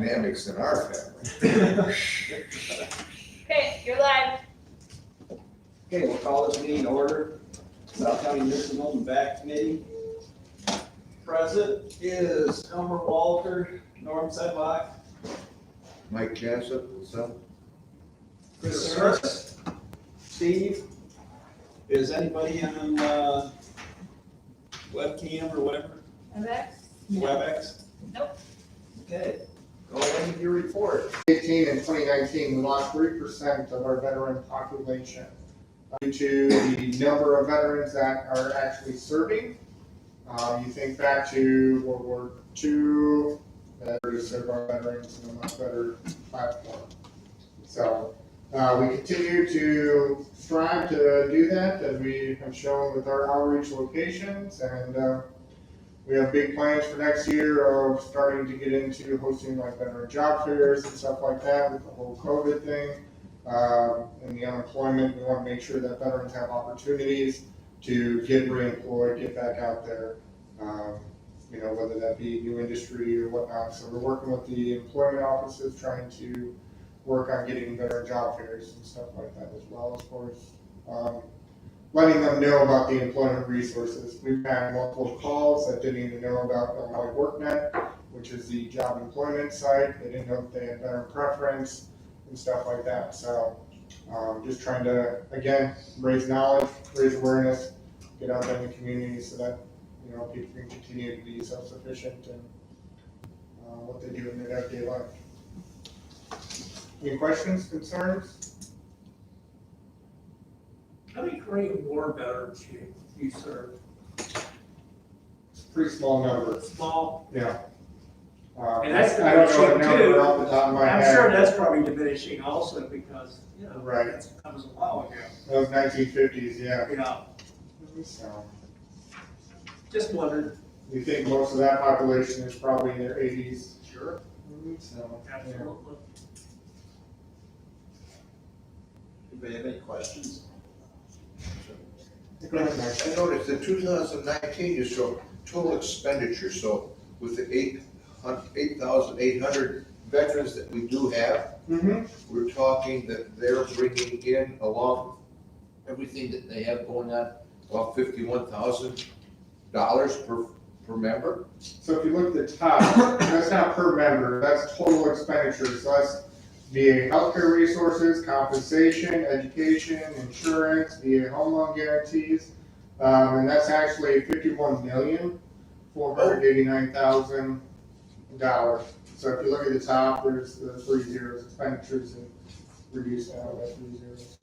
dynamics in our family. Okay, you're live. Okay, we'll call this meeting to order. South County Nursing Home VAC Committee. Present is Elmer Walter, Norm Sedlock, Mike Jessup, so Chris Harris, Steve. Is anybody on webcam or whatever? WebEx? WebEx? Nope. Okay, go ahead with your report. 2018 and 2019, we lost 3% of our veteran population due to the number of veterans that are actually serving. You think back to World War II, that to serve our veterans in a much better platform. So we continue to strive to do that, as we have shown with our outreach locations, and we have big plans for next year of starting to get into hosting like veteran job fairs and stuff like that with the whole COVID thing. And the unemployment, we want to make sure that veterans have opportunities to get reemployed, get back out there, whether that be new industry or whatnot. So we're working with the employment offices, trying to work on getting veteran job fairs and stuff like that, as well as far as letting them know about the employment resources. We've had multiple calls that didn't even know about Illinois WorkNet, which is the job employment site. They didn't know if they had veteran preference and stuff like that. So just trying to, again, raise knowledge, raise awareness, get out there in the community so that people can continue to be self-sufficient in what they do in their everyday life. Any questions, concerns? How many Korean War veterans you serve? It's a pretty small number. Small? Yeah. And that's I don't know the diminishing number too. off the top of my I'm head. sure that's probably diminishing also because, Right. that was a while ago. Those 1950s, yeah. So Just wondered. you think most of that population is probably in their 80s? Sure. So, Absolutely. Anybody have any questions? Go ahead, Mike. I noticed in 2019 you show total expenditure, so with the 8,800 veterans that we do have, we're talking that they're bringing in, along with everything that they have going on, about $51,000 per member. So if you look at the top, that's not per member, that's total expenditures. So that's VA healthcare resources, compensation, education, insurance, VA home loan guarantees. And that's actually $51,489,000. So if you look at the top, there's the 3 zeros, expenditures, and reduced down by 3 zeros.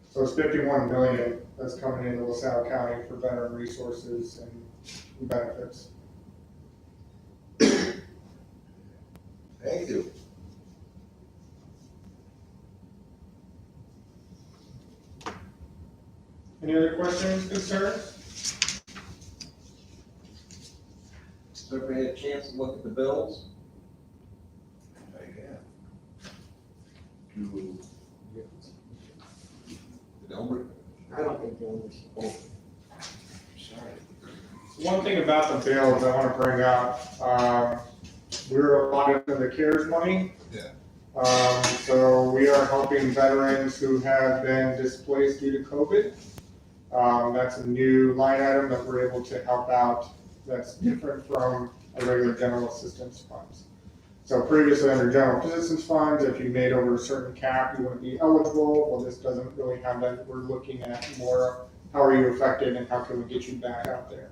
So it's 51 million that's coming into LaSalle County for veteran resources and benefits. Thank you. Any other questions, concerns? So everybody had a chance to look at the bills? Elmer? I don't think Elmer's. Sorry. One thing about the bills I want to bring up, we're allotted to the CARES money. Yeah. So we are helping veterans who have been displaced due to COVID. That's a new line item that we're able to help out. That's different from a regular general assistance funds. So previously under general assistance funds, if you made over a certain cap, you wouldn't be eligible. Well, this doesn't really have that. We're looking at more, how are you affected and how can we get you back out there?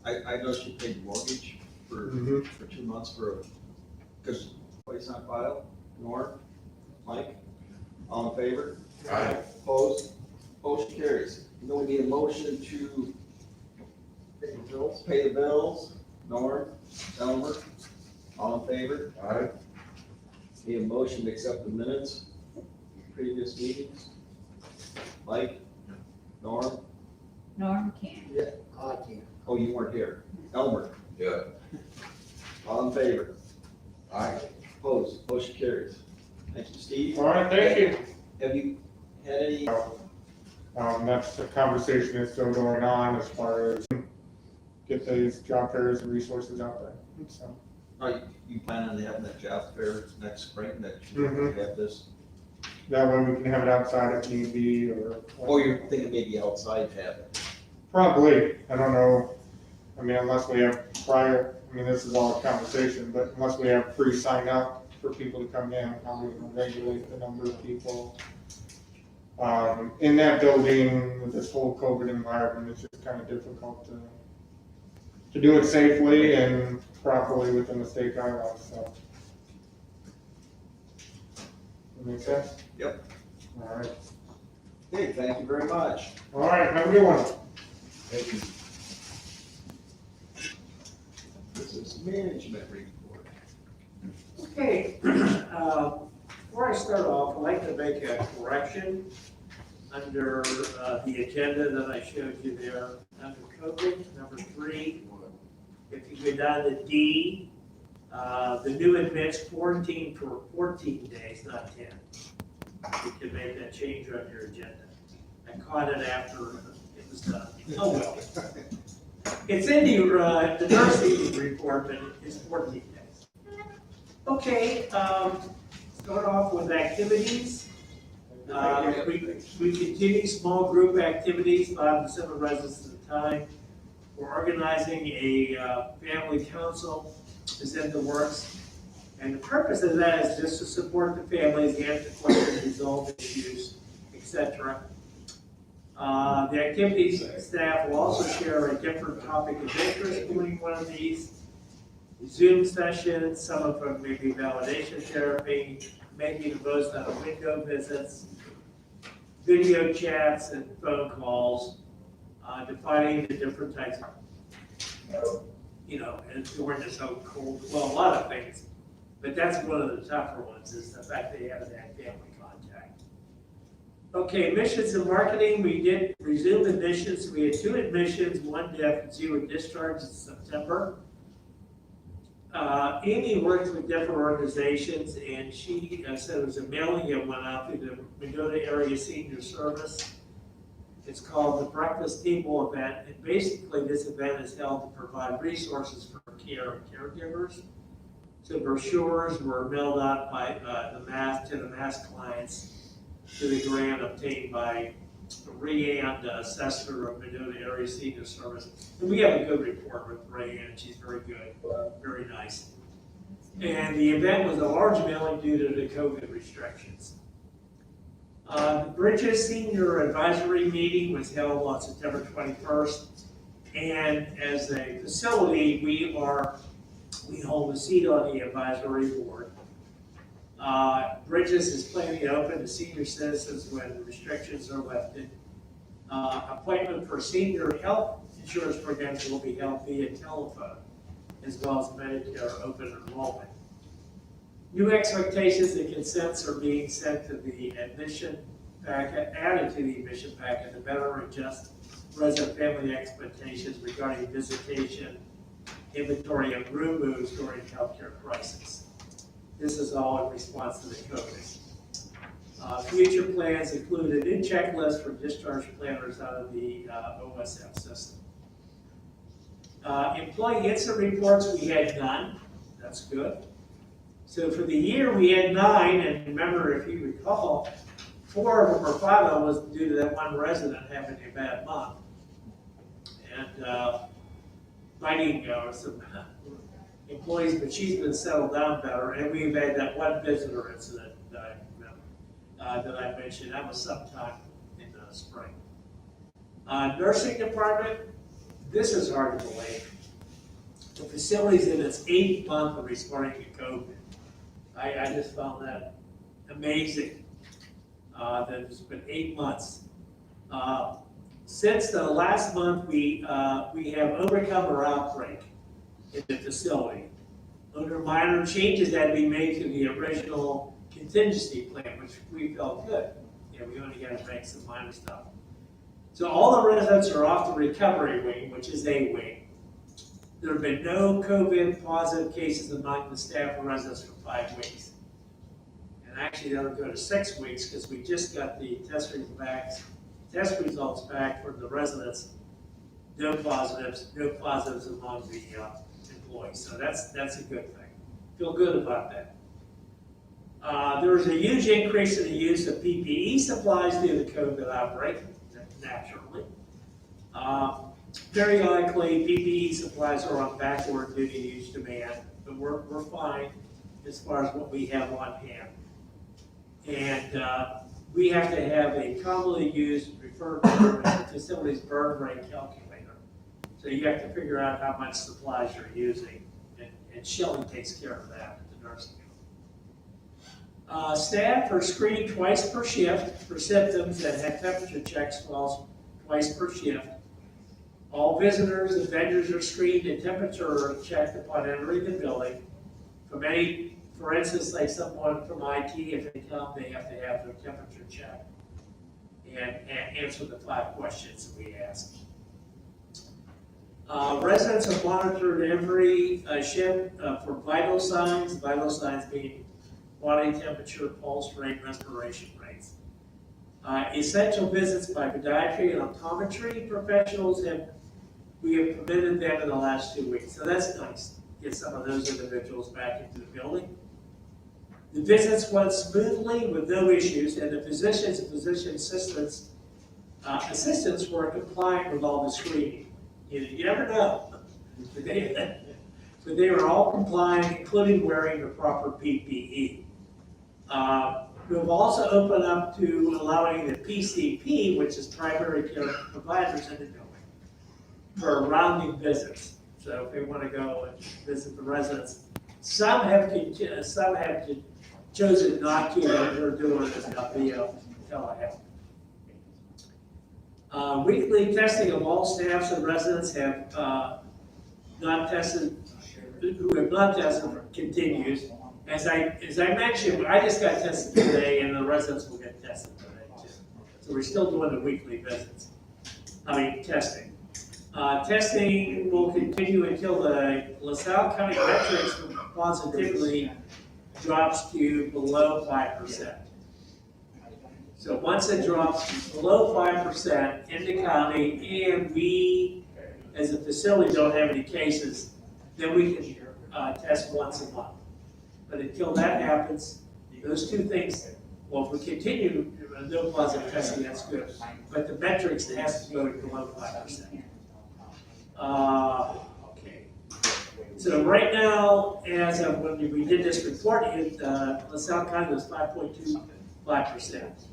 I noticed you paid mortgage for 2 months because place on file. Norm, Mike, all in favor? Aye. Opposed? Motion carries. Then we need a motion to pay the bills. Norm, Elmer, all in favor? Aye. Need a motion to accept the minutes of previous meetings. Mike, Norm? Norm can. I can't. Oh, you weren't here. Elmer, Yeah. all in favor? Aye. Opposed? Motion carries. Thank you, Steve. All right, thank you. Have you had any? That's the conversation that's still going on as far as get these job fairs and resources out there. So You plan on having that job fair next spring, that you Mhm. have this? That way we can have it outside if need be, Or you're thinking maybe outside have it? Probably, I don't know, I mean, unless we have prior, I mean, this is all a conversation, but unless we have pre-sign up for people to come in, how we can regulate the number of people. In that building, with this whole COVID environment, it's just kind of difficult to do it safely and properly within the state guidelines, so. That make sense? Yep. All right. Hey, thank you very much. All right, have a good one. Thank you. This is management report. Okay, before I start off, I'd like to make a correction under the agenda that I showed you there, under COVID, number 3. If you go down to D, the new admits quarantine for 14 days, not 10. You can make that change on your agenda. I caught it after it was done. Oh, well. It's in the nursing report, but it's 14 days. Okay, start off with activities. We continue small group activities, 5 to 7 residents at a time. We're organizing a family council, is in the works. And the purpose of that is just to support the families, answer questions, resolve issues, etc. The activities staff will also share a different topic of interest during one of these. Zoom sessions, some of them may be validation therapy, making the most out of window visits, video chats and phone calls, defining the different types of, and during this whole cold, well, a lot of things. But that's one of the tougher ones, is the fact that you haven't had family contact. Okay, admissions and marketing, we did resume admissions. We had 2 admissions, 1 death and 0 discharge in September. Amy worked with different organizations, and she said it was a mailing that went out through the Mendota Area Senior Service. It's called the Breakfast Table Event, and basically this event is held to provide resources for care and caregivers. So brochures were mailed out by the MASS clients to the grant obtained by Rayanne, the assessor of Mendota Area Senior Service. And we have a good report with Rayanne. She's very good, very nice. And the event was a large mailing due to the COVID restrictions. The Bridges Senior Advisory Meeting was held on September 21st. And as a facility, we hold a seat on the advisory board. Bridges is planning to open to senior citizens when the restrictions are lifted. Appointment for senior health insurance programs will be held via telephone, as well as Medicare open enrollment. New expectations and consents are being sent to the admission packet, added to the admission packet to better adjust resident family expectations regarding visitation, inventory, and room moves during healthcare crisis. This is all in response to the COVID. Future plans include a new checklist for discharge planners out of the OSF system. Employee incident reports, we had none. That's good. So for the year, we had 9, and remember, if you recall, 4 of them or 5 of them was due to that one resident having a bad month. And finding some employees, but she's been settled down better, and we've had that one visitor incident that I remember, that I mentioned. That was sometime in the spring. Nursing department, this is hard to believe. The facility's in its 8th month of responding to COVID. I just found that amazing, that it's been 8 months. Since the last month, we have overcome our outbreak in the facility. Under minor changes that we made to the original contingency plan, which we felt good. We only got to make some minor stuff. So all the residents are off the recovery wing, which is A wing. There have been no COVID positive cases among the staff and residents for 5 weeks. And actually that'll go to 6 weeks because we just got the test results back from the residents. No positives among the employees. So that's a good thing. feel good about that. There was a huge increase in the use of PPE supplies due to the COVID outbreak, naturally. Very likely, PPE supplies are on backorder due to huge demand, but we're fine as far as what we have on hand. And we have to have a commonly used referred to facilities burn rate calculator. So you have to figure out how much supplies you're using, and Shelley takes care of that at the nursing home. Staff are screened twice per shift for symptoms and have temperature checks twice per shift. All visitors and vendors are screened and temperature checked upon entering the building. For instance, like someone from IT, if they come, they have to have their temperature checked and answer the 5 questions that we ask. Residents are monitored every shift for vital signs being body temperature, pulse rate, respiration rates. Essential visits by podiatry and optometry professionals we have permitted them in the last 2 weeks. So that's nice, get some of those individuals back into the building. The visits went smoothly with no issues, and the physicians and physician assistants were compliant with all the screening. You never know. But they were all compliant, including wearing the proper PPE. We've also opened up to allowing the PCP, which is primary care providers in the building, for rounding visits. So if they want to go and visit the residents, some have chosen not to, and they're doing this via telehealth. Weekly testing of all staffs and residents who have not tested continues. As I mentioned, I just got tested today, and the residents will get tested today too. So we're still doing the weekly visits. Testing. Testing will continue until the LaSalle County metrics for positivity drops to below 5%. So once it drops below 5% in the county, and we, as a facility, don't have any cases, then we can test once a month. But until that happens, those 2 things, well, if we continue, no positive testing, that's good. But the metrics has to go below 5%. Okay. So right now, as of when we did this report, LaSalle County was 5.25%.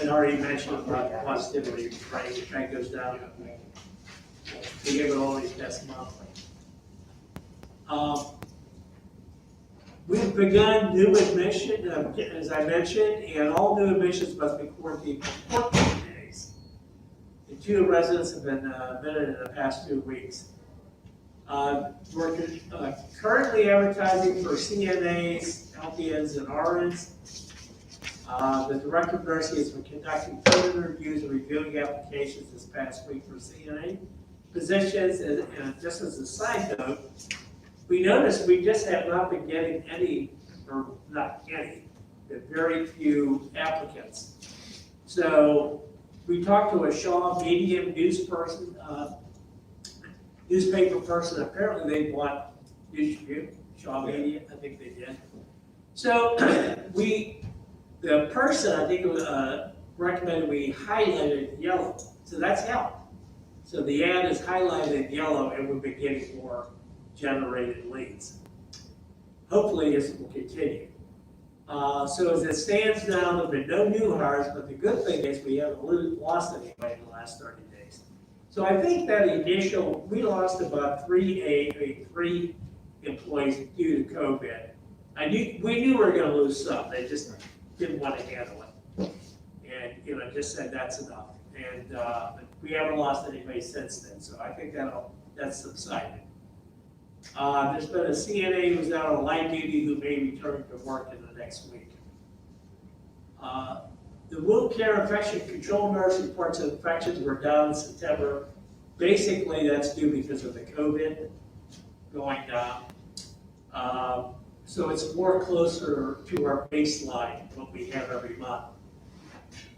And already mentioned about the positivity rate, if that goes down, we give it all these tests monthly. We've begun new admission, as I mentioned, and all new admissions must be quarantined for 14 days. And 2 residents have been admitted in the past 2 weeks. We're currently advertising for CNAs, LPNs, and RNs. The Director of Nursing has been conducting further reviews and reviewing applications this past week for CNA positions. And just as a side note, we noticed we just have not been getting any, or not any, but very few applicants. So we talked to a Shaw Media newspaper person. Apparently they bought Shaw Media, I think they did. So the person, I think, recommended we highlight it in yellow. So that's helped. So the ad is highlighted in yellow, and we've been getting more generated leads. Hopefully this will continue. So as it stands now, there have been no new hires, but the good thing is we haven't lost anybody in the last 30 days. So I think that we lost about 3 employees due to COVID. We knew we were going to lose some. They just didn't want to handle it. And just said that's enough. And we haven't lost anybody since then. So I think that's subsided. There's been a CNA who's out on light duty who may return to work in the next week. The wound care infection control nurse reports that infections were down in September. Basically, that's due because of the COVID going down. So it's more closer to our baseline, what we have every month.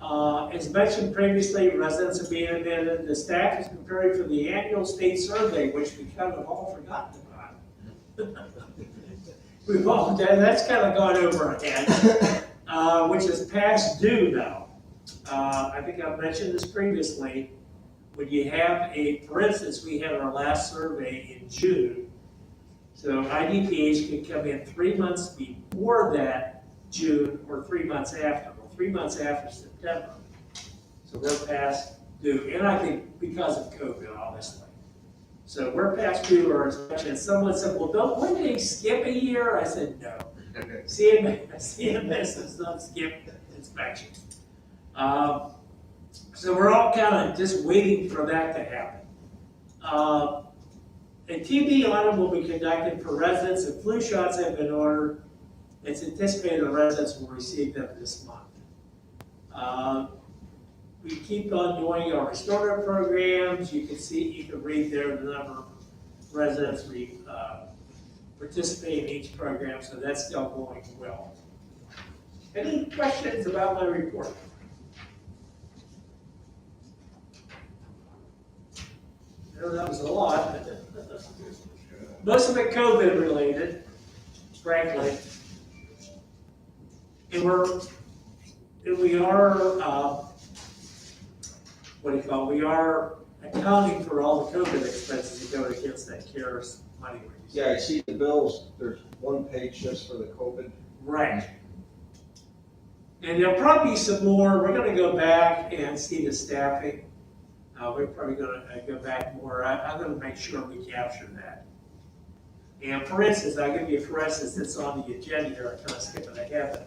As mentioned previously, residents are being admitted. The staff is preparing for the annual state survey, which we kind of all forgotten about. we've all done, that's kind of gone over our head, which is past due now. I think I've mentioned this previously. When you have for instance, we had our last survey in June. So IDPH can come in 3 months before that June or 3 months after, or 3 months after September. So we're past due, and I think because of COVID, honestly. So we're past due our inspection. Someone said, well, wouldn't they skip a year? I said, no. CMS does not skip inspections. So we're all kind of just waiting for that to happen. A TB audit will be conducted for residents and flu shots have been ordered. It's anticipated the residents will receive them this month. We keep on doing our restorative programs. You can read there the number of residents we participate in each program, so that's still going well. Any questions about my report? I know that was a lot, but most of it COVID related, frankly. And we are we are accounting for all the COVID expenses that go against that CARES money. Yeah, I see the bills, there's one page just for the COVID. Right. And there'll probably be some more. We're going to go back and see the staffing. We're probably going to go back more. I'm going to make sure we capture that. And for instance, I'll give you for instance that's on the agenda here. I'm kind of skipping ahead.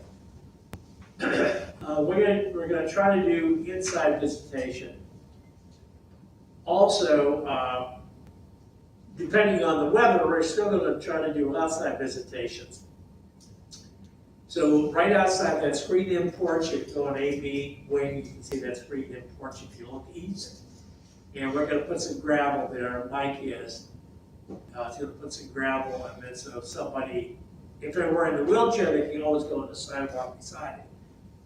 We're going to try to do inside visitation. Also, depending on the weather, we're still going to try to do outside visitations. So right outside that screened-in porch, if you go on AB wing, you can see that screened-in porch if you look east. And we're going to put some gravel there. Mike is. He's going to put some gravel, and then so somebody, if they were in the wheelchair, they can always go on the sidewalk beside it.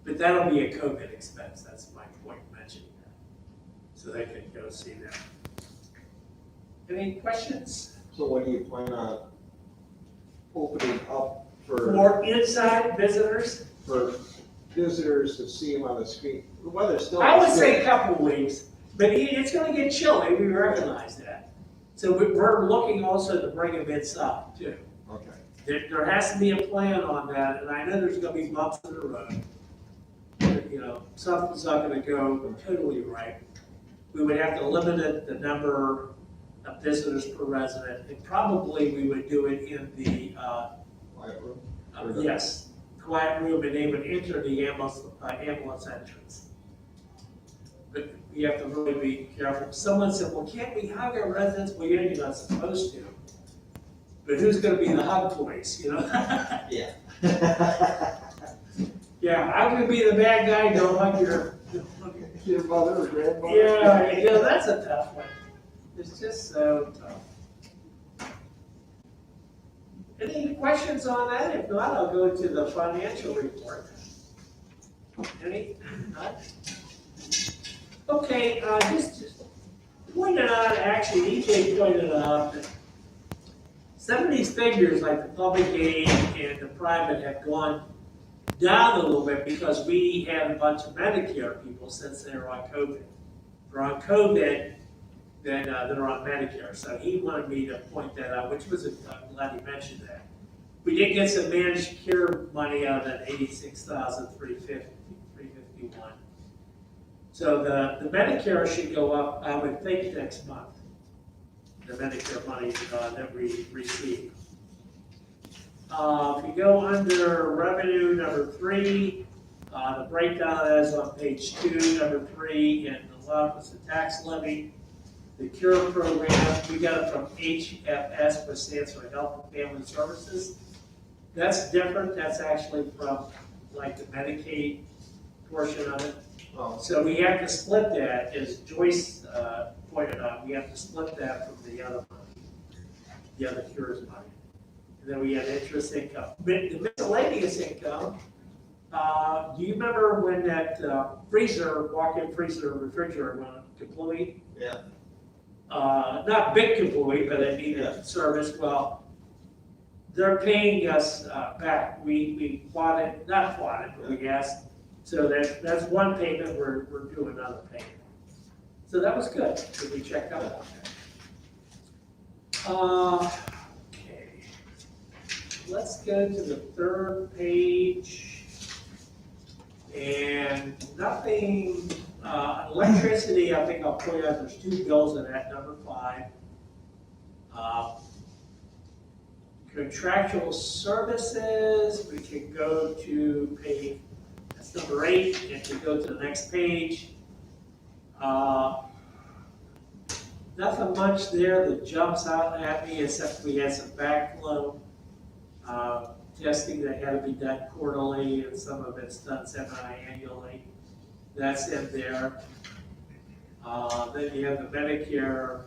But that'll be a COVID expense. That's my point mentioning that. So they can go see that. Any questions? So when do you plan on opening up for For inside visitors? for visitors to see them on the screen? The weather's still. I would say a couple of weeks, but it's going to get chilly. We recognize that. So we're looking also to bring them inside too. Okay. There has to be a plan on that, and I know there's going to be bumps in the road. You know, something's not going to go totally right. We would have to limit the number of visitors per resident, and probably we would do it in the Quiet room? yes, quiet room, and they would enter the ambulance entrance. But we have to really be careful. Someone said, well, can't we hug our residents? Well, you're not supposed to. But who's going to be the hug police, you know? Yeah. Yeah, I'm going to be the bad guy, don't hug Your mother or grandmother? yeah, you know, that's a tough one. It's just so tough. Any questions on that? If not, I'll go to the financial report. Any? None? Okay, just pointed out, actually, EJ pointed out that some of these figures, like the public aid and the private, have gone down a little bit because we had a bunch of Medicare people since they were on COVID. They're on COVID, then they're on Medicare. So he wanted me to point that out, which was, I'm glad he mentioned that. We did get some managed care money out of that $86,351. So the Medicare should go up, I would think, next month. The Medicare money that we receive. If you go under revenue number 3, the breakdown of that is on page 2, number 3, and the left is the tax levy. The CURE program, we got it from HFS, which stands for Health and Family Services. That's different. That's actually from like the Medicaid portion of it. Oh. So we have to split that, as Joyce pointed out, we have to split that from the other money, the other CURES money. And then we have interest income. But the miscellaneous income, do you remember when that walk-in freezer refrigerator went kaplowy? Yeah. Not big kaplowy, but it needed service. Well, they're paying us back. We bought it, not bought it, but we asked. So that's one payment, we're doing another payment. So that was good, so we checked out on that. Okay. Let's go to the third page. And nothing, electricity, I think I'll point out, there's 2 bills in that, number 5. Contractual services, we can go to page, that's number 8, and to go to the next page. Nothing much there that jumps out at me, except we had some backflow testing that had to be done quarterly, and some of it's done semi-annually. That's in there. Then you have the Medicare,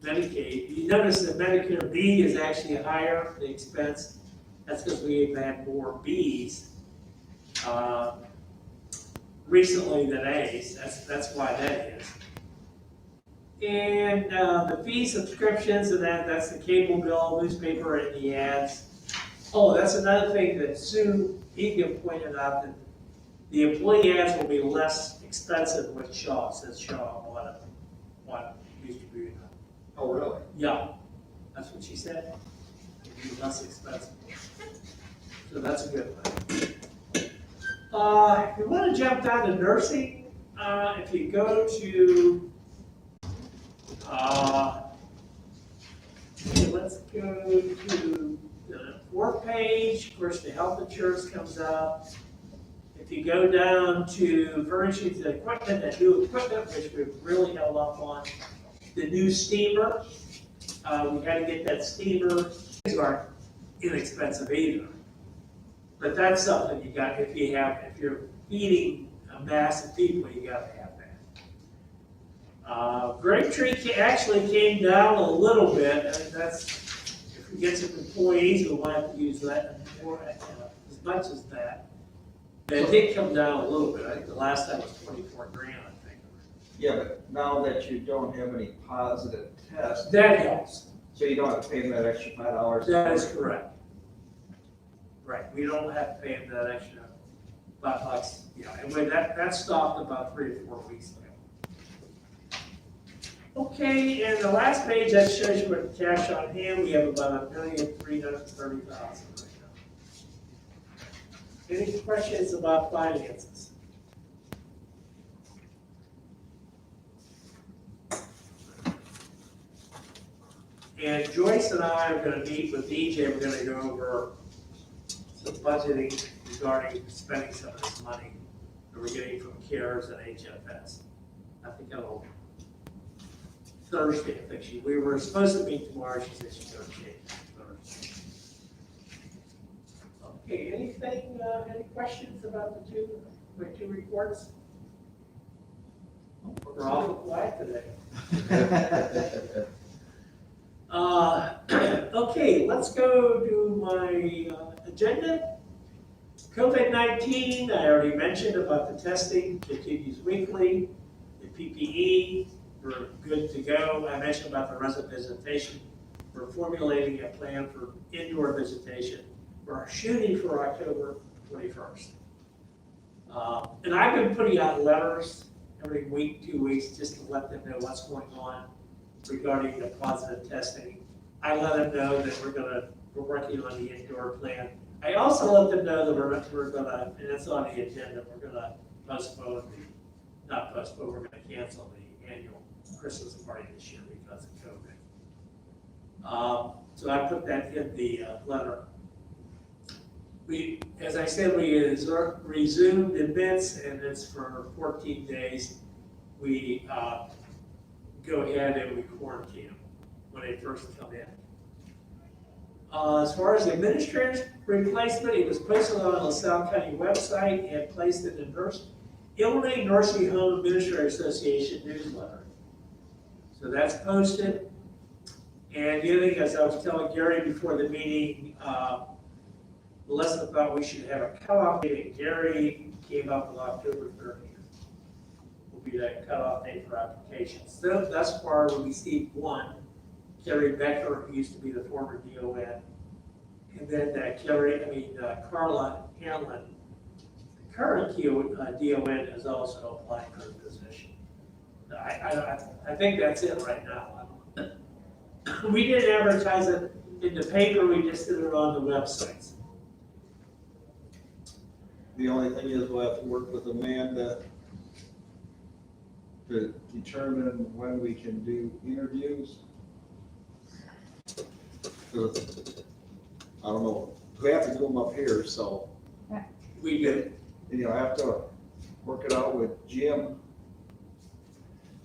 Medicaid. You notice that Medicare B is actually higher, the expense. That's because we've had more Bs recently than A's. That's why that is. And the fee subscriptions, and that's the cable bill, newspaper, and the ads. Oh, that's another thing that Sue Egan pointed out, that the employee ads will be less expensive with Shaw, since Shaw one distributor. Oh, really? Yeah, that's what she said. It'll be less expensive. So that's a good thing. If you want to jump down to nursing, if you go to, let's go to the 4th page. Of course, the health insurance comes out. If you go down to furnishings and equipment, that new equipment, which we've really held up on, the new steamer, we got to get that steamer. These aren't inexpensive either. But that's something you got, if you're feeding a mass of people, you got to have that. Grapetree actually came down a little bit, and that's, if we get some employees, we'll have to use that more, as much as that. But it did come down a little bit. I think the last time was 24 grand, I think. Yeah, but now that you don't have any positive tests, That helps. so you don't have to pay them that extra $5. That is correct. Right, we don't have to pay them that extra $5. Yeah, and when that stopped about 3 or 4 weeks ago. Okay, and the last page, that shows you what cash on hand, we have about $1,330,000 right now. Any questions about finances? And Joyce and I are gonna meet with DJ, we're gonna go over some budgeting regarding spending some of this money that we're getting from CARES and HFS. I think that'll, Thursday, I think we were supposed to meet tomorrow, she said she's gonna change Thursday. Okay, anything, any questions about my 2 reports? We're all quiet today. Okay, let's go to my agenda. COVID-19, I already mentioned about the testing, continues weekly. The PPE, we're good to go. I mentioned about the resident visitation. We're formulating a plan for indoor visitation. We're shooting for October 21st. And I've been putting out letters every week, 2 weeks, just to let them know what's going on regarding the positive testing. I let them know that we're working on the indoor plan. I also let them know that we're gonna, and it's on the agenda, we're gonna postpone not postpone, we're gonna cancel the annual Christmas party this year because of COVID. So I put that in the letter. As I said, we resumed events, and it's for 14 days. We go ahead and we quarantine them when they first come in. As far as the administrator's replacement, it was posted on the LaSalle County website and placed in the Illinois Nursing Home Administrator Association newsletter. So that's posted. And the other thing, as I was telling Gary before the meeting, Melissa thought we should have a cutoff date, and Gary came up with October 30th. Will be that cutoff date for applications. So thus far, we received 1. Kerry Becker, who used to be the former DON, And then Carla Hanlon, the current DON, is also applying for the position. I think that's it right now. We didn't advertise it in the paper, we just did it on the websites. The only thing is we'll have to work with Amanda to determine when we can do interviews. 'Cause, I don't know, we have to do them up here, so, We did. I have to work it out with Jim,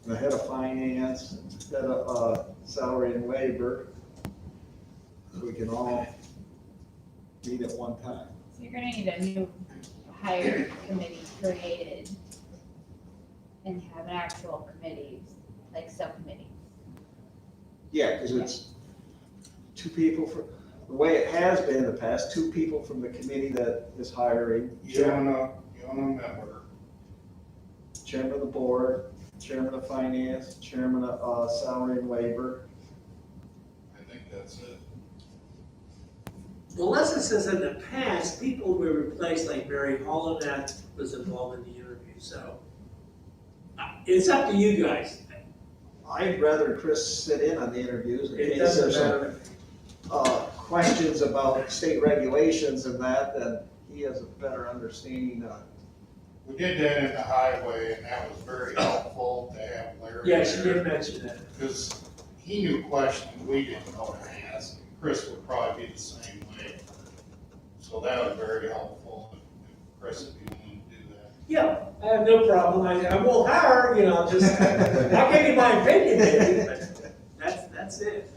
the head of finance, head of salary and labor, so we can all meet at one time. So you're gonna need a new hire committee created and have an actual committee, like subcommittee. Yeah, because it's two people the way it has been in the past, two people from the committee that is hiring. You want a member. Chairman of the board, chairman of finance, chairman of salary and labor. I think that's it. Well, Leslie says in the past, people were replaced, like Mary Holonath was involved in the interview, so it's up to you guys. I'd rather Chris sit in on the interviews in It case doesn't there's some matter. questions about state regulations and that, then he has a better understanding of. We did that in the highway, and that was very helpful to have Larry Yeah, she there, did mention that. because he knew questions we didn't know to ask. Chris would probably be the same way. So that was very helpful, if Chris would be willing to do that. Yeah, I have no problem. I will hire, just, I'll give you my opinion, maybe, but that's it.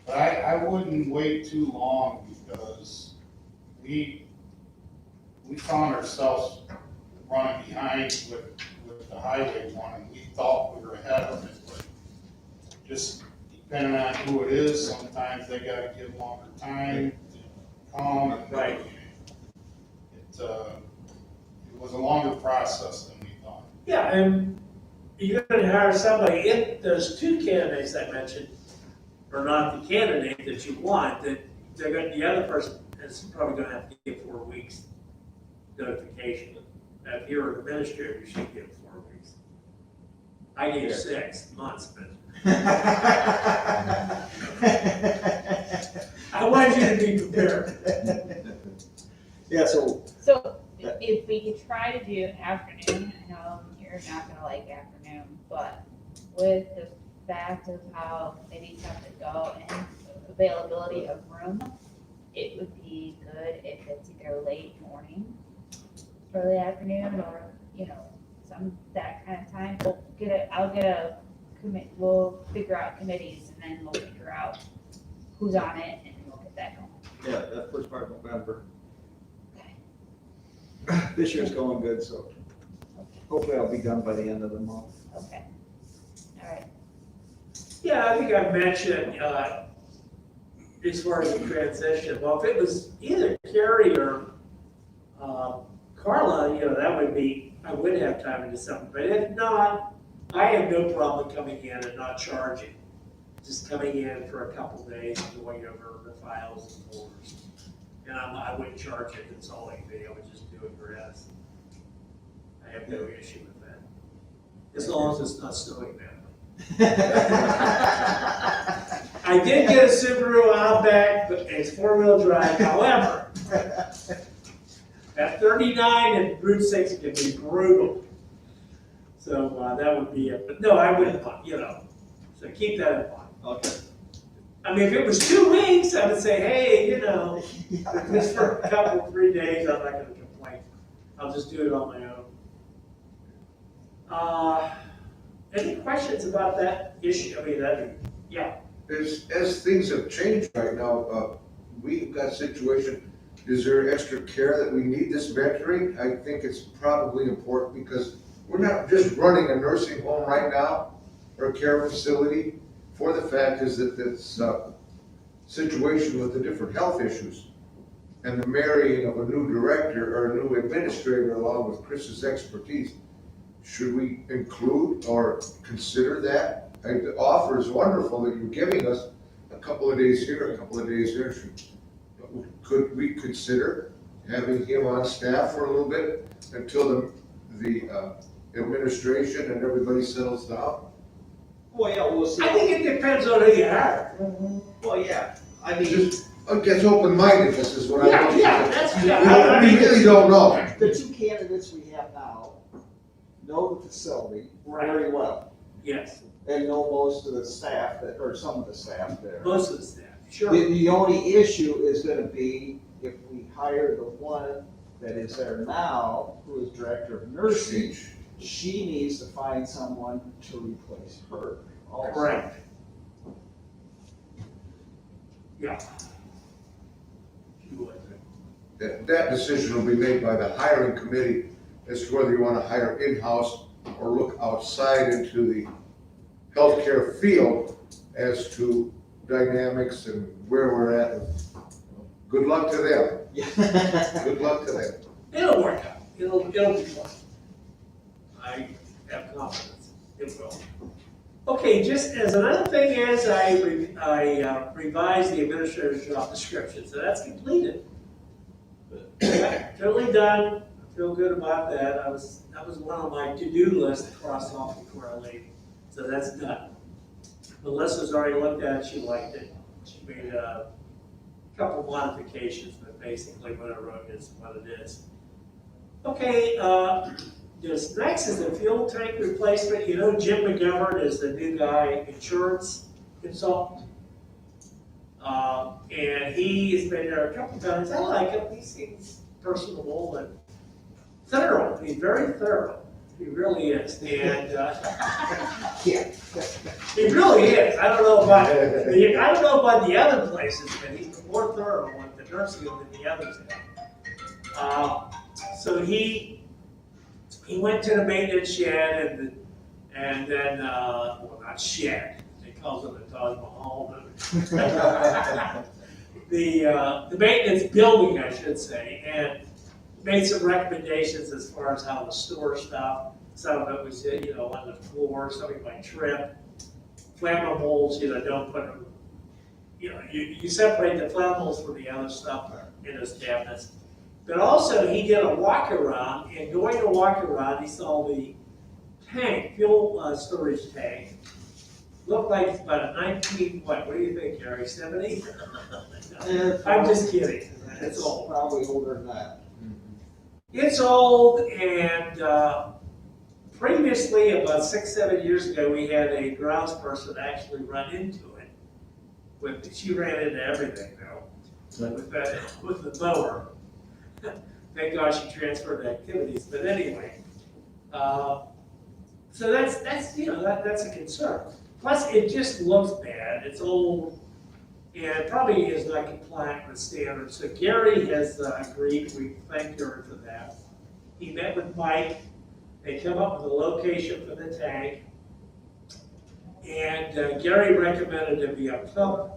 But I wouldn't wait too long, because we found ourselves running behind with the highway one, and we thought we were ahead of it, but just depending on who it is, sometimes they gotta give longer time to come. And Right. It was a longer process than we thought. Yeah, and you're gonna hire somebody, if there's two candidates I mentioned, or not the candidate that you want, that the other person is probably gonna have to give 4 weeks notification. If you're an administrator, you should give 4 weeks. I gave 6 months, but I wanted you to be prepared. Yeah, so, So if we could try to do afternoon, I know you're not gonna like afternoon, but with the fact of how committees have to go and availability of room, it would be good if it's either late morning, early afternoon, or, that kind of time. We'll figure out committees, and then we'll figure out who's on it, and we'll get that going. yeah, that first part of November. Okay. This year's going good, so hopefully I'll be done by the end of the month. Okay. All right. Yeah, I think I mentioned, as far as the transition, well, if it was either Carrie or Carla, that would be, I would have time to do something, but if not, I have no problem coming in and not charging. Just coming in for a couple days and going over the files and folders. And I wouldn't charge a consulting fee, I would just do it for us. I have no issue with that. As long as it's not snowing bad. I did get a Subaru Outback, but it's 4-wheel drive, however, at 39 and Route 6 can be brutal. So that would be it, but no, I wouldn't, so keep that in mind. Okay. I mean, if it was 2 weeks, I would say, hey, just for a couple, 3 days, I'm not gonna complain. I'll just do it on my own. Any questions about that issue? Yeah. As things have changed right now, we've got a situation, is there extra care that we need this mentoring? I think it's probably important, because we're not just running a nursing home right now, or a care facility. For the fact is that this situation with the different health issues and the marrying of a new director or a new administrator along with Chris's expertise, should we include or consider that? The offer is wonderful that you're giving us a couple of days here, a couple of days there. could we consider having him on staff for a little bit until the administration and everybody settles down? Well, yeah, we'll see. I think it depends on who you are. Well, yeah, I mean, Just, I guess open-mindedness is what I want. That's, You know, we really don't know. the two candidates we have now know the facility very well, yes, and know most of the staff that, or some of the staff there. most of the staff, sure. The only issue is gonna be if we hire the one that is there now, who is director of nursing, she needs to find someone to replace her also. Correct. Yeah. You would. That decision will be made by the hiring committee as to whether you want to hire in-house or look outside into the healthcare field as to dynamics and where we're at. Good luck to them. Yeah. Good luck to them. It'll work out. It'll be fun. I have confidence. It will. Okay, just as another thing is, I revised the administrator's job description, so that's completed. Totally done. I feel good about that. That was one of my to-do lists to cross off before I leave. So that's done. Melissa's already looked at it. She liked it. She made a couple modifications, but basically what I wrote is what it is. Okay, this next is the fuel tank replacement. You know Jim McGovern is the new guy, insurance consultant. And he's been there a couple times. I like him. He seems personable and thorough. He's very thorough. He really is. And Yeah. he really is. I don't know about the other places, but he's more thorough with the nursing home than the others have. So he went to the maintenance shed and then well, not shed. They calls it the Taj Mahal. The maintenance building, I should say, and made some recommendations as far as how to store stuff. Some of it was, on the floor, somebody might trip. Flammables, don't put them, you separate the flammables from the other stuff in those cabinets. But also, he did a walk around, and going to walk around, he saw the tank, fuel storage tank. Looked like it's about a 19, what do you think, Gary, 70? I'm just kidding, it's old. Probably older than that. It's old, and previously, about 6-7 years ago, we had a grounds person actually run into it. She ran into everything though, with the mower. Thank God she transferred activities, but anyway. So that's a concern. Plus, it just looks bad. It's old, and probably is not compliant with standards. So Gary has agreed. We thank Gary for that. He met with Mike. They come up with a location for the tank, and Gary recommended it be a pump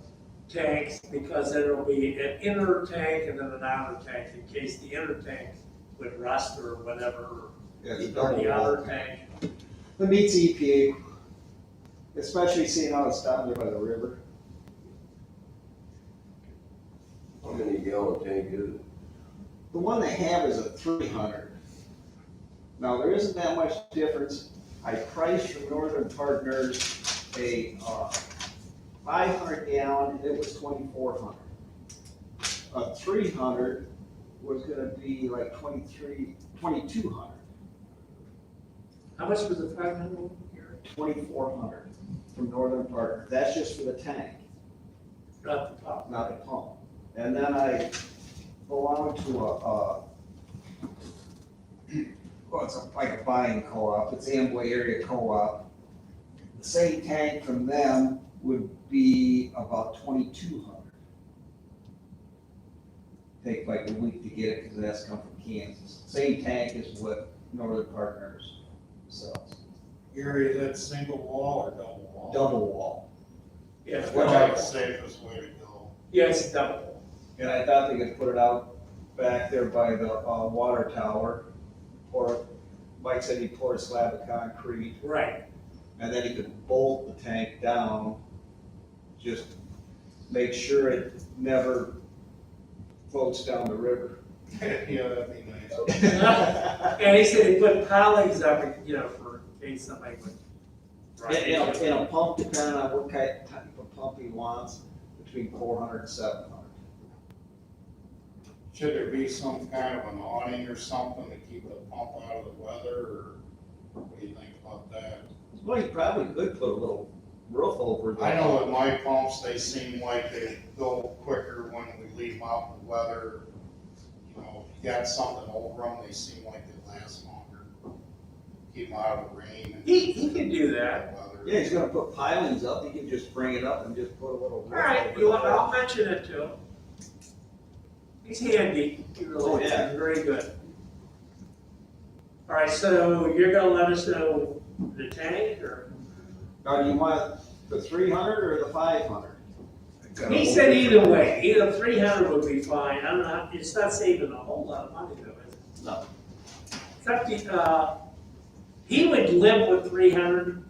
tanks because there will be an inner tank and then an outer tank in case the inner tank would rust or whatever, Yeah, it's or the double outer wall. tank. It meets EPA, especially seeing how it's down there by the river. How many gallon tank is it? The one they have is a 300. Now, there isn't that much difference. I priced from Northern Partners a 500 gallon, it was 2,400. A 300 was gonna be like 2,200. How much was the 500? 2,400 from Northern Partners. That's just for the tank, Not the pump. not the pump. And then I belong to it's like a buying co-op. It's Amway Area Co-op. The same tank from them would be about 2,200. Take like a week to get it because it has to come from Kansas. Same tank as what Northern Partners sells. Gary, is that single wall or double wall? Double wall. Yeah, That's like the safest way to go. yeah, it's double. And I thought they could put it out back there by the water tower. Or Mike said he'd pour a slab of concrete Right. and then he could bolt the tank down. Just make sure it never floats down the river. Yeah, that'd be nice. And he said he put pilings up, you know, for in case somebody would. And a pump, depending on what type of pump he wants, between 400 and 700. Should there be some kind of an awning or something to keep the pump out of the weather, or what do you think about that? Well, you probably could put a little roof over the. I know with my pumps, they seem like they go quicker when we leave them out in the weather. You know, if you got something over them, they seem like they last longer. Keep them out of the rain and He can do that. weather. Yeah, he's gonna put pilings up, he can just bring it up and just put a little. All right, you want, I'll mention it to him. He's handy, he really is, Oh, yeah. he's very good. All right, so you're gonna let us know the tank, or? Now, do you want the 300 or the 500? He said either way, either 300 would be fine, I'm not, it's not saving a whole lot of money though, is it? No. Except, he would live with 300,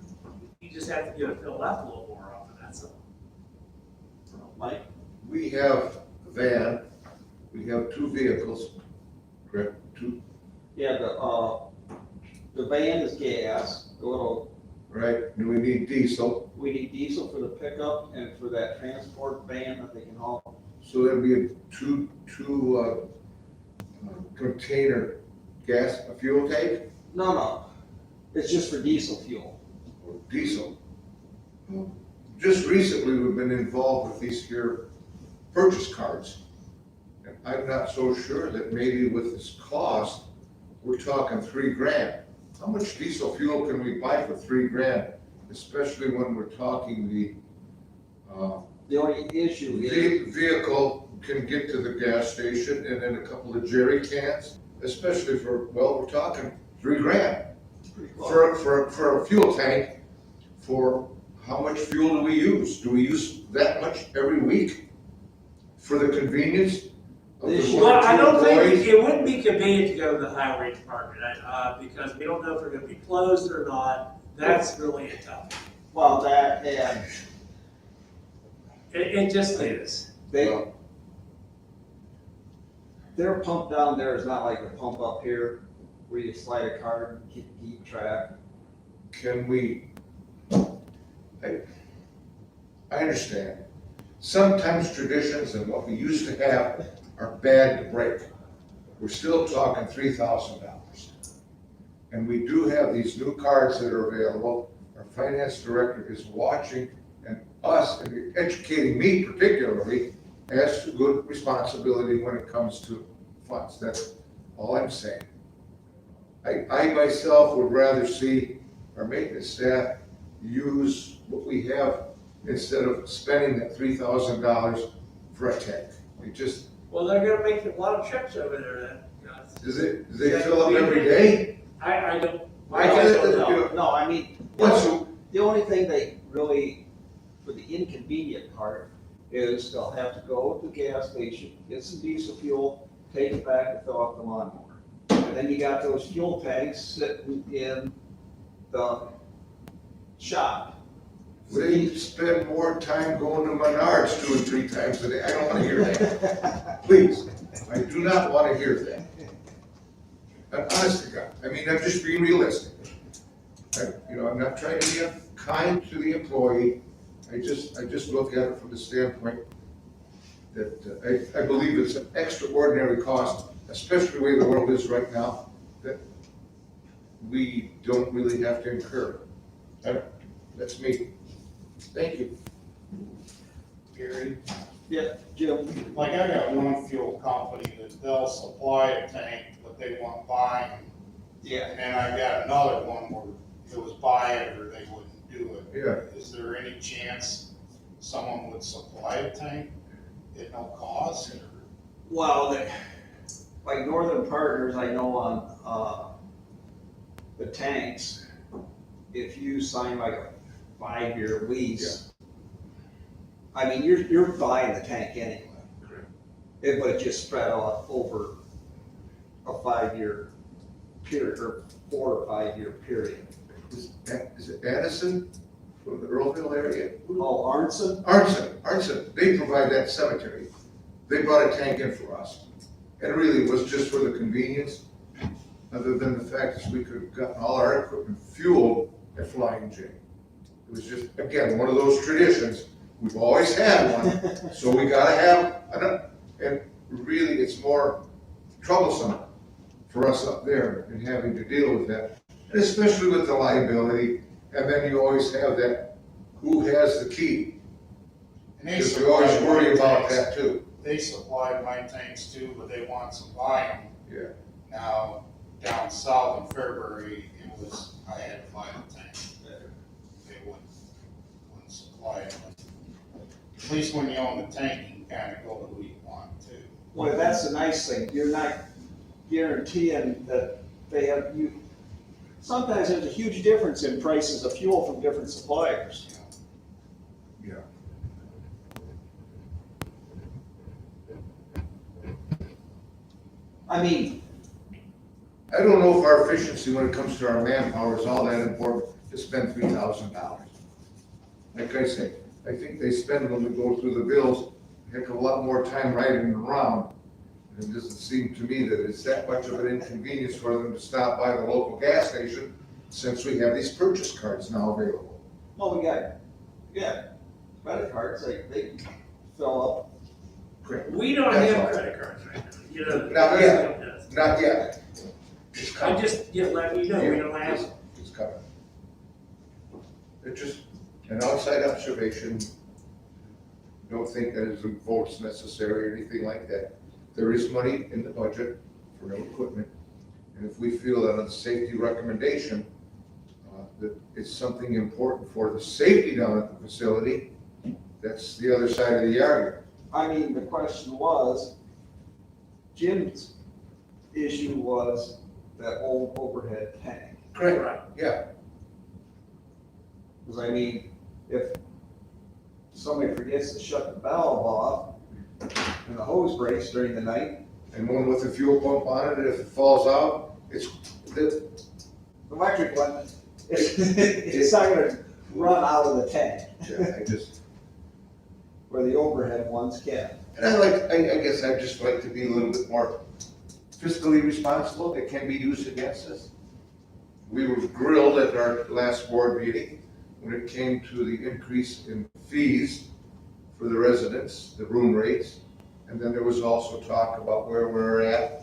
you just have to get it filled up a little more often, that's all. Mike? We have a van, we have 2 vehicles, correct, 2, Yeah, the van is gas, the little, right? Do we need diesel? we need diesel for the pickup and for that transport van that they can haul. So there'll be a two container gas, a fuel tank No, it's just for diesel fuel. or diesel. Just recently, we've been involved with these here purchase cards. And I'm not so sure that maybe with this cost, we're talking $3,000. How much diesel fuel can we buy for $3,000? Especially when we're talking the The only issue is, vehicle can get to the gas station and then a couple of jerry cans, especially for, well, we're talking $3,000 pretty close. for a fuel tank. For how much fuel do we use? Do we use that much every week for the convenience of the This- one Well, or I two don't think, employees? it wouldn't be convenient to go to the highway department, because we don't know if they're gonna be closed or not, that's really a tough. Well, that, and It just is. they, their pump down there is not like the pump up here, where you slide a card and keep track. Can we, I understand. Sometimes traditions and what we used to have are bad to break. We're still talking $3,000. And we do have these new cards that are available. Our finance director is watching and us, and educating me particularly, as to good responsibility when it comes to funds. That's all I'm saying. I myself would rather see our maintenance staff use what we have instead of spending that $3,000 for a tank. We just, Well, they're gonna make a lot of trips over there then. You know, it's- do they fill up every day? I don't, I I don't don't know. No, I mean, What's, the only thing they really, for the inconvenient part, is they'll have to go to the gas station, get some diesel fuel, take it back and fill up the lawnmower. And then you got those fuel tanks sitting in the shop. they spend more time going to Menards 2 and 3 times a day. I don't wanna hear that. Please, I do not wanna hear that. Honest to God, I mean, I'm just being realistic. I'm not trying to be unkind to the employee. I just look at it from the standpoint that I believe it's an extraordinary cost, especially the way the world is right now, that we don't really have to incur. That's me. Thank you. Gary, Yeah, Jim, like I got one fuel company that they'll supply a tank, but they want buying. yeah, And then I got another one where it was buy it or they wouldn't do it. Yeah. Is there any chance someone would supply a tank at no cost? Or- well, like Northern Partners, I know on, the tanks, if you sign like a 5-year lease, I mean, you're buying the tank anyway. Correct. But it just spread out over a 5-year period, or 4 or 5-year period. Is it Addison from the Earlville area? Oh, Arnson? Arnson, they provide that cemetery they brought a tank in for us. And really, it was just for the convenience, other than the fact that we could have gotten all our equipment fueled at Flying J. It was just, again, one of those traditions. We've always had one, so we gotta have another. And really, it's more troublesome for us up there in having to deal with that, and especially with the liability. And then you always have that, who has the key? And they Because we always supply worry my about tanks. that too. They supply my tanks too, but they want to supply them. Yeah. Now, down south in February, I had to buy the tank. They wouldn't supply it. At least when you own the tank, you can kind of go to who you want to. Well, that's the nice thing, you're not guaranteeing that they have, sometimes there's a huge difference in prices of fuel from different suppliers. Yeah. I mean, I don't know if our efficiency when it comes to our manpower is all that important to spend $3,000. Like I say, I think they spend when we go through the bills, a heck of a lot more time riding around. And it doesn't seem to me that it's that much of an inconvenience for them to stop by the local gas station since we have these purchase cards now available. well, we got credit cards, they fill up. Correct. We don't That's have all. credit cards right now, you know. Not yet. does. Not yet. It's I coming. just, let you know, we don't have. It's coming. It's just an outside observation. Don't think that it's a vote's necessary or anything like that. There is money in the budget for new equipment. And if we feel that on the safety recommendation, that it's something important for the safety down at the facility, that's the other side of the argument. I mean, the question was, Jim's issue was that old overhead tank. Right. Yeah, Because I mean, if somebody forgets to shut the valve off and the hose breaks during the night, and one with the fuel pump on it, if it falls out, it's, the electric one, it's not gonna run out of the tank, yeah, I just, where the overhead ones can. and I guess I'd just like to be a little bit more fiscally responsible. It can be used against us. We were grilled at our last board meeting when it came to the increase in fees for the residents, the room rates. And then there was also talk about where we're at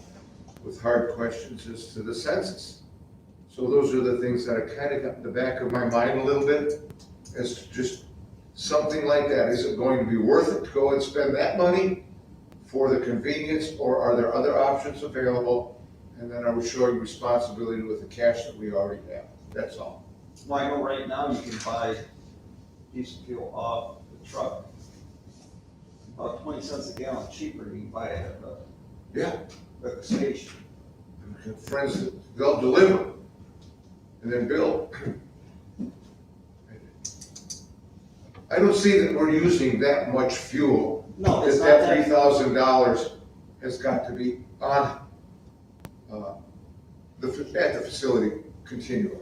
with hard questions as to the census. So those are the things that I kind of got in the back of my mind a little bit as to just something like that. Is it going to be worth it to go and spend that money for the convenience, or are there other options available? And then are we showing responsibility with the cash that we already have? That's all. Well, I know right now you can buy diesel fuel off the truck. About 20 cents a gallon cheaper than you can buy it Yeah. at the station. We have friends that they'll deliver and then bill. I don't see that we're using that much fuel. No, it's That not that that. $3,000 has got to be on, at the facility continually.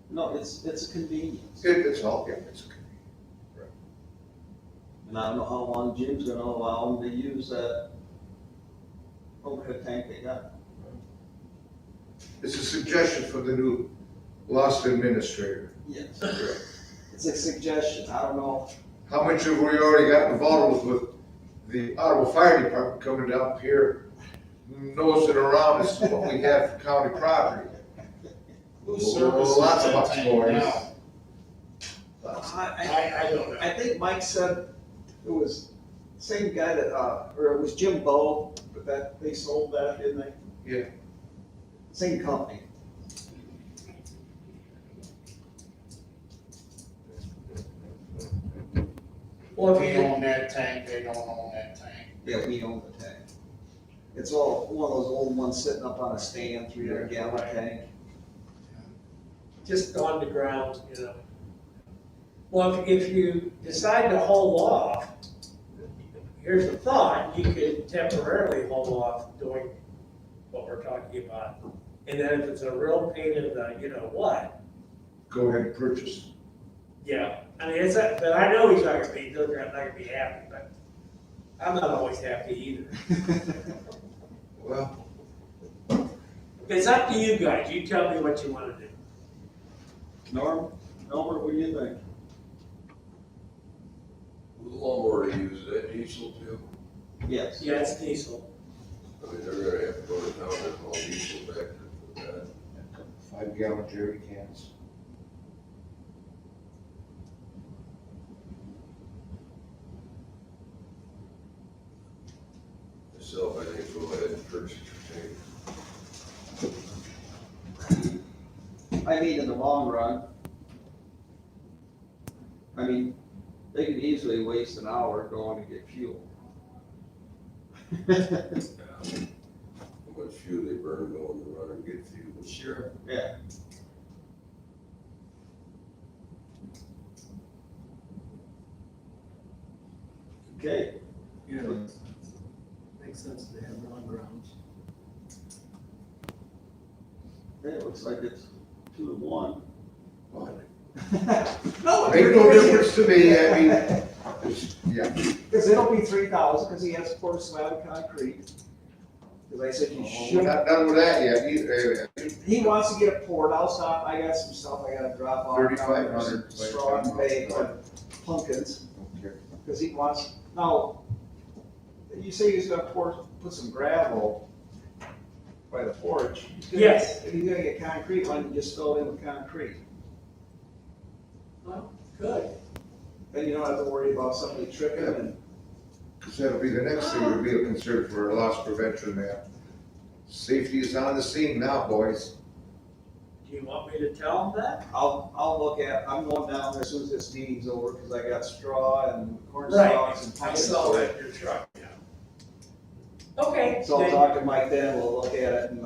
No, it's a convenience. It's all, yeah, it's okay. And I don't know how long Jim's gonna allow them to use that overhead tank they got. It's a suggestion from the new lost administrator. Yes. It's a suggestion, I don't know. How much have we already got involved with the Ottawa Fire Department coming down here, nosing around as to what we have for county property? Who's servicing Lots of that bucks tank for us. now? I don't know. I think Mike said it was same guy that, or it was Jim Bow, but that, they sold that, didn't they? Yeah. Same company. Well, We if you, own that tank, they don't own that tank. Yeah, we own the tank. It's all, one of those old ones sitting up on a stand, 300 gallon tank. just on the ground, you know. Well, if you decide to hold off, here's the thought, you could temporarily hold off doing what we're talking about. And then if it's a real pain in the, you know what, Go ahead and purchase. yeah, I mean, but I know he's not gonna be happy, but I'm not always happy either. Well, It's up to you guys, you tell me what you wanna do. Albert, what do you think? The lawnmower they use, is that diesel too? Yes. Yeah, it's diesel. I mean, they're gonna have to go to town and haul diesel back to that. 5-gallon jerry cans. Myself, I think go ahead and purchase your tank. I mean, in the long run, I mean, they could easily waste an hour going to get fuel. How much fuel they burn going to run and get fuel. Sure. Yeah. Okay. Yeah. Makes sense to have on grounds. Okay, it looks like it's 2-1. No, make no difference to me, I mean, yeah. Because it'll be 3,000, because he has to pour a slab of concrete. Because I said you We're should. not done with that yet either. He wants to get it poured. I'll stop. I got some stuff I gotta drop off. 3,500. Straw and hay for pumpkins, Okay. because he wants, now, you say he's gonna put some gravel by the porch. He's gonna- Yes. If he's gonna get concrete, why don't you just fill it in with concrete? Well, good. Then you don't have to worry about somebody tripping and. Because that'll be the next thing, would be a concern for a loss prevention man. Safety is on the scene now, boys. Do you want me to tell them that? I'll look at, I'm going down there as soon as this meeting's over, because I got straw and corn Right. stalks and I pumpkins. saw that in your truck, yeah. Okay. So I'll then- talk to Mike then, we'll look at it and,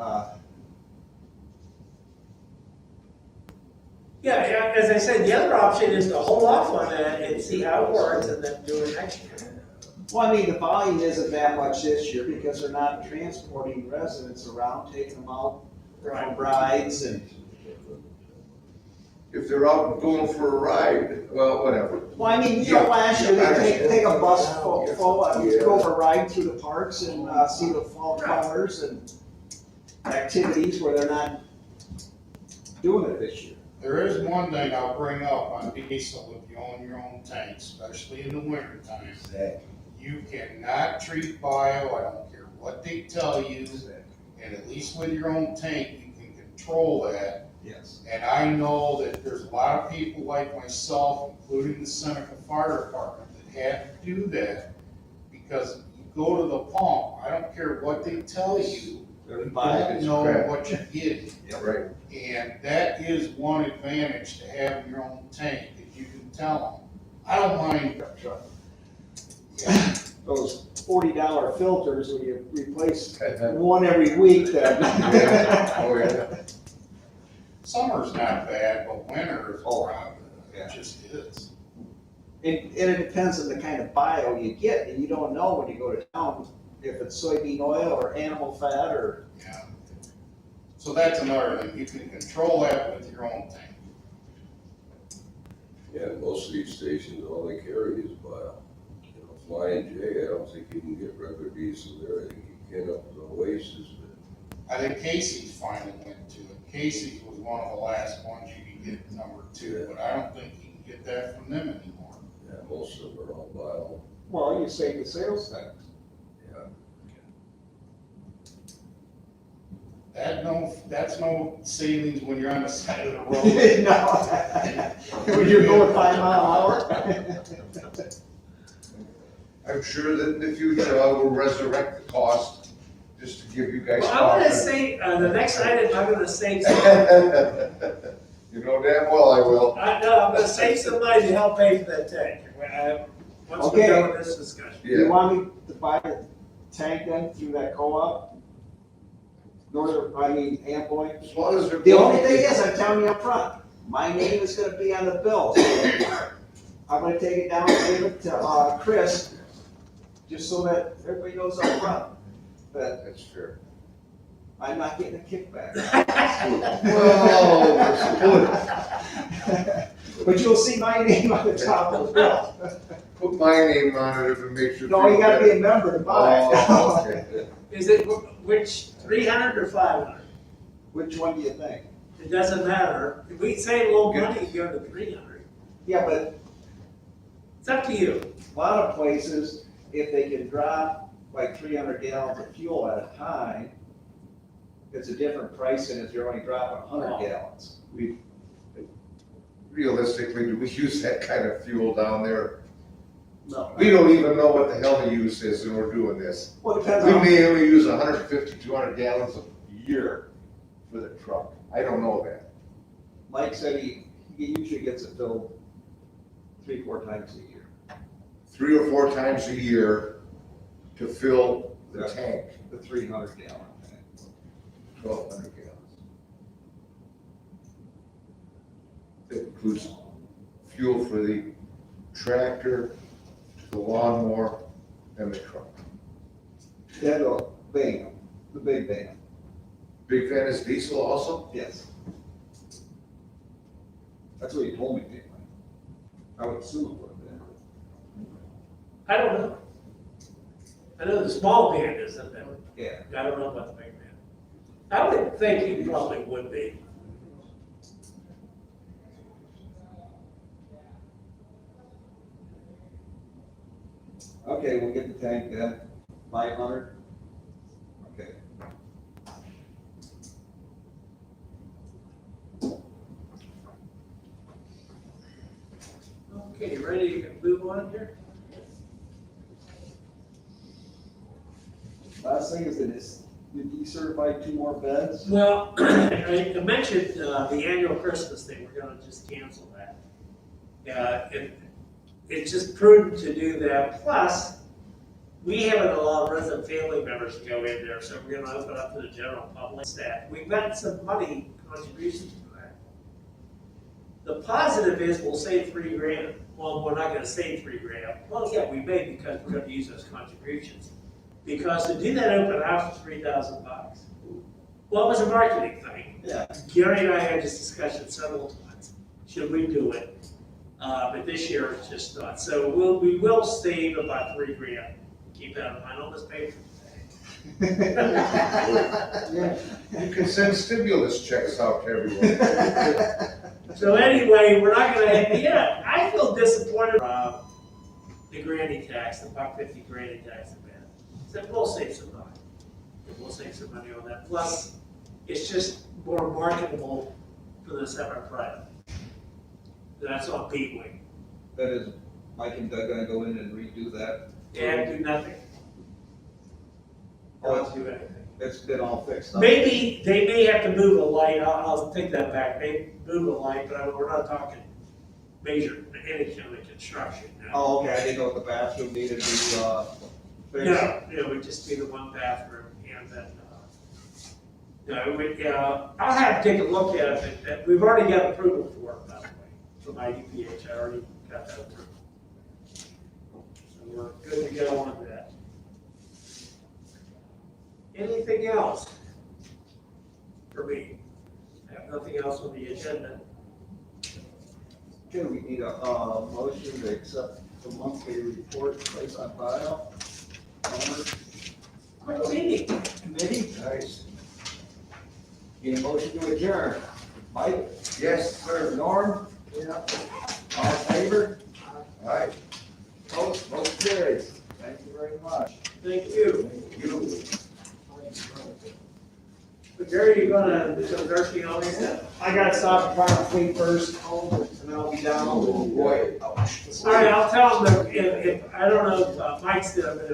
Yeah, as I said, the other option is to hold off on that and see how it works and then do it next year. well, I mean, the volume isn't that much this year because they're not transporting residents around, taking them out on rides and, If they're out and going for a ride, well, whatever. well, I mean, you know, last year they take a bus full, go for a ride through the parks and, see the fall colors and activities where they're not doing it this year. There is one thing I'll bring up on diesel if you own your own tank, especially in the winter time. You cannot treat bio, I don't care what they tell you, and at least with your own tank, you can control that. Yes. And I know that there's a lot of people like myself, including the Seneca Fire Department, that have to do that because you go to the pump, I don't care what they tell you, you don't know what you're getting. Right. And that is one advantage to having your own tank, that you can tell them, I don't mind. Those $40 filters when you replace one every week then. Yeah. Oh, yeah. Summer's not bad, but winter is a problem, Yeah. it just is. And it depends on the kind of bio you get, and you don't know when you go to town if it's soybean oil or animal fat or. Yeah. So that's another thing, you can control that with your own tank. Yeah, most of these stations, all they carry is bio. You know, Flying J, I don't think you can get regular diesel there, I think you can up to the Oasis, but I think Casey's finally went to it. Casey's was one of the last ones you could get number 2, but I don't think you can get that from them anymore. yeah, most of them are all bio. Well, you save the sales tax. That's no savings when you're on the side of the road. No. When you're going 5 mile an hour. I'm sure that in the future I will resurrect the cost, just to give you guys. Well, I'm gonna caution. say, the next item, I'm gonna save some, You know damn well I will. I'm gonna save some money to help pay for that tank. Once we're done with this discussion. You Yeah. want me to buy the tank then through that co-op? Amboy? As long as they're. The only thing is, I'm telling you up front, my name is gonna be on the bill. I'm gonna take it down and give it to, Chris, just so that everybody knows up front that That's fair. I'm not getting a kickback. Well, But you'll see my name on the top of the bill. Put my name on it if it makes you feel No, you gotta be better. a member to buy it. Oh, okay. Is it, which, 300 or 500? Which one do you think? It doesn't matter. If we save a little money, you go to 300. Yeah, but It's up to you. a lot of places, if they can drop like 300 gallons of fuel at a time, it's a different price than if you're only dropping 100 gallons. Realistically, do we use that kind of fuel down there? No. We don't even know what the hell the use is and we're doing this. Well, it depends We on, may only use 150, 200 gallons a year for the truck. I don't know that. Mike said he usually gets it filled 3-4 times a year. 3 or 4 times a year to fill the Yeah. tank, The 300 gallon tank. 1,200 gallons. That includes fuel for the tractor, the lawnmower, and the truck. Yeah, the van, the big van, Big fan is diesel also? yes. That's what he told me anyway. I would assume it would have been. I don't know. I know the small van isn't, but Yeah. I don't know about the big van. I would think he probably would be. Okay, we'll get the tank then, 500. Okay. Okay, you ready to move on here? Last thing is that it's, you decertified 2 more beds. Well, I mentioned the annual Christmas thing, we're gonna just cancel that. It's just prudent to do that, plus, we haven't allowed resident family members to go in there, so we're gonna open up to the general public staff. We've got some money contributions to that. The positive is we'll save $3,000. Well, we're not gonna save $3,000. Well, yeah, we may because we're gonna use those contributions. Because to do that open house was $3,000. Well, it was a marketing thing. Yeah. Gary and I had this discussion several times. Should we do it? But this year it's just not. So we will save about $3,000. Keep that in mind on this paper. You can send stimulus checks out to everyone. So anyway, we're not gonna, I feel disappointed. The granny tax, the $1.50 granny tax event. So we'll save some money. We'll save some money on that. Plus, it's just more marketable for the semi-private. That's on Pete Wing. That is, Mike and Doug gonna go in and redo that. And do nothing. Oh, Don't do anything. It's been all fixed up. Maybe, they may have to move a light, I'll take that back, they move a light, but we're not talking major, any kind of construction. No. Oh, okay, I didn't know if the bathroom needed to be, fixed. No, we just do the one bathroom and then, I'll have to take a look at it, but we've already got approval for it, by the way, from IDPH, I already got that approval. So we're good to go on that. Anything else for me? I have nothing else on the agenda. Okay, we need a, motion to accept the monthly report placed on file. Quick meeting. Committee, Nice. need a motion to adjourn. Mike, Yes, sir. Norm? Yeah. All in favor? All right. Opposed, motion carries. Thank you very much. Thank you. You. Gary, you gonna do some nursing on this? I gotta stop and find a clean first, and then I'll be down. Oh, boy. All right, I'll tell them that if I don't know if Mike's there, but if